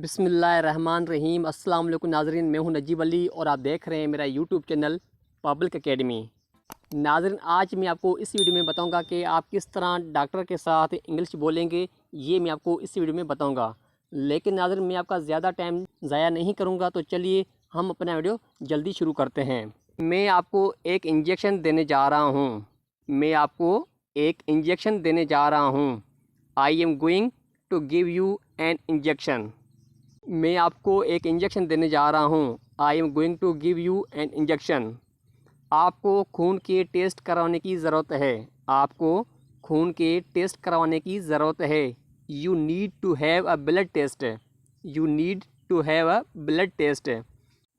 बिस्मिल्लाहिर्रहमानिर्रहीम। अस्सलाम वालेकुम नाज़रीन, मैं हूं नजीब अली और आप देख रहे हैं मेरा यूट्यूब चैनल पब्लिक एकेडमी। नाज़रीन, आज मैं आपको इस वीडियो में बताऊंगा कि आप किस तरह डॉक्टर के साथ इंग्लिश बोलेंगे, ये मैं आपको इस वीडियो में बताऊंगा। लेकिन नाज़रीन, मैं आपका ज़्यादा टाइम ज़ाया नहीं करूँगा, तो चलिए हम अपना वीडियो जल्दी शुरू करते हैं। मैं आपको एक इंजेक्शन देने जा रहा हूँ। मैं आपको एक इंजेक्शन देने जा रहा हूँ। I am going to give you an injection. मैं आपको एक इंजेक्शन देने जा रहा हूँ। I am going to give you an injection. आपको खून के टेस्ट करवाने की ज़रूरत है। आपको खून के टेस्ट करवाने की ज़रूरत है। You need to have a blood test. You need to have a blood test.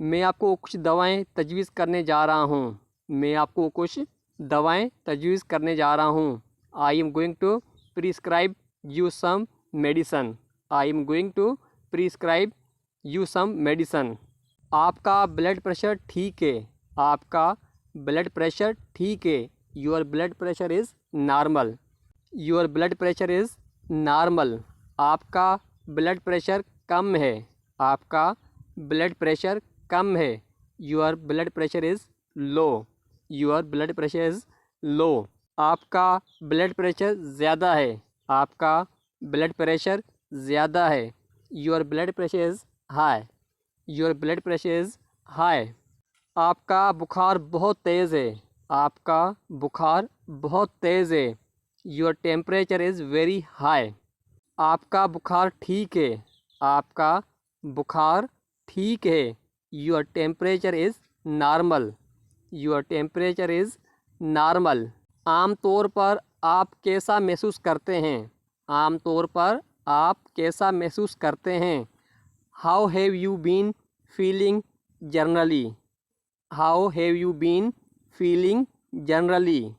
मैं आपको कुछ दवाएं तजवीज़ करने जा रहा हूँ। मैं आपको कुछ दवाएं तजवीज़ करने जा रहा हूँ। I am going to prescribe you some medicine. I am going to prescribe you some medicine. आपका ब्लड प्रेशर ठीक है। आपका ब्लड प्रेशर ठीक है। Your blood pressure is normal. Your blood pressure is normal. आपका ब्लड प्रेशर कम है। आपका ब्लड प्रेशर कम है। Your blood pressure is low. Your blood pressure is low. आपका ब्लड प्रेशर ज़्यादा है। आपका ब्लड प्रेशर ज़्यादा है। Your blood pressure is high. Your blood pressure is high. आपका बुखार बहुत तेज़ है। आपका बुखार बहुत तेज़ है। Your temperature is very high. आपका बुखार ठीक है। आपका बुखार ठीक है। Your temperature is normal. Your temperature is normal. आम तौर पर आप कैसा महसूस करते हैं। आम तौर पर आप कैसा महसूस करते हैं। How have you been feeling generally. How have you been feeling generally.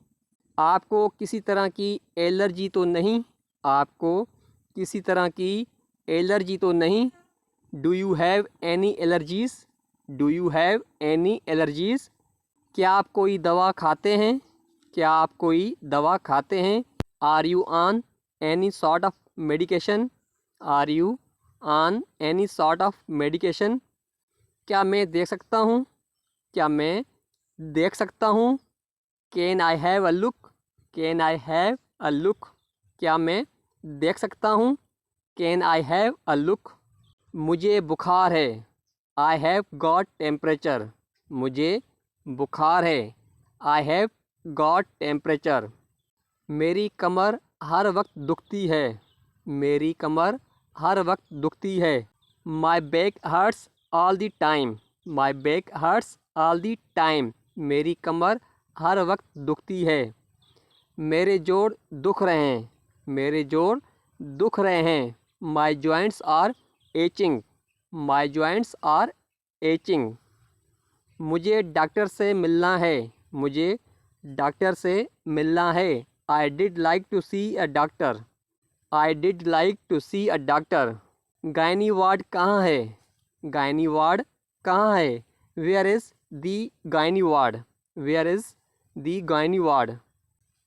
आपको किसी तरह की एलर्जी तो नहीं। आपको किसी तरह की एलर्जी तो नहीं। Do you have any allergies. Do you have any allergies. क्या आप कोई दवा खाते हैं। क्या आप कोई दवा खाते हैं। Are you on any sort of medication. Are you on any sort of medication. क्या मैं देख सकता हूँ। क्या मैं देख सकता हूँ। Can I have a look. Can I have a look. क्या मैं देख सकता हूँ। Can I have a look. मुझे बुखार है। I have got temperature. मुझे बुखार है। I have got temperature. मेरी कमर हर वक्त दुखती है। मेरी कमर हर वक्त दुखती है। My back hurts all the time. My back hurts all the time. मेरी कमर हर वक्त दुखती है। मेरे जोड़ दुख रहे हैं। मेरे जोड़ दुख रहे हैं। My joints are aching. My joints are aching. मुझे डॉक्टर से मिलना है। मुझे डॉक्टर से मिलना है। I did like to see a doctor. I did like to see a doctor. Gynae ward कहाँ है। गायनी वार्ड कहाँ है। Where is the gynae ward. Where is the gynae ward.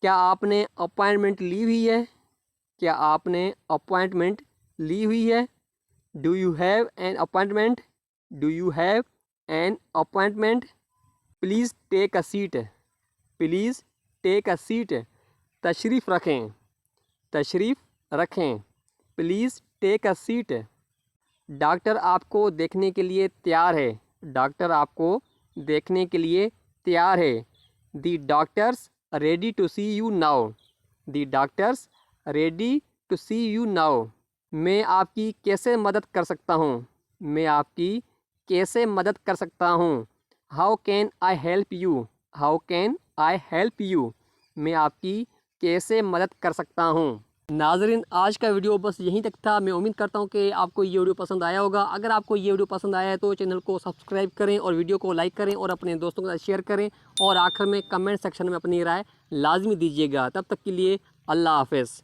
क्या आपने अपॉइंटमेंट ली हुई है। क्या आपने अपॉइंटमेंट ली हुई है। Do you have an appointment. Do you have an appointment. Please take a seat. Please take a seat. तशरीफ़ रखें। तशरीफ़ रखें। Please take a seat. Doctor आपको देखने के लिए तैयार है। डॉक्टर आपको देखने के लिए तैयार है। The doctors ready to see you now. The doctors ready to see you now. मैं आपकी कैसे मदद कर सकता हूँ। मैं आपकी कैसे मदद कर सकता हूँ। How can I help you. How can I help you. मैं आपकी कैसे मदद कर सकता हूँ। नाज़रीन, आज का वीडियो बस यहीं तक था। मैं उम्मीद करता हूँ कि आपको ये वीडियो पसंद आया होगा। अगर आपको ये वीडियो पसंद आया है तो चैनल को सब्सक्राइब करें और वीडियो को लाइक करें और अपने दोस्तों के साथ शेयर करें और आखिर में कमेंट सेक्शन में अपनी राय लाजमी दीजिएगा। तब तक के लिए अल्लाह हाफ़िज़।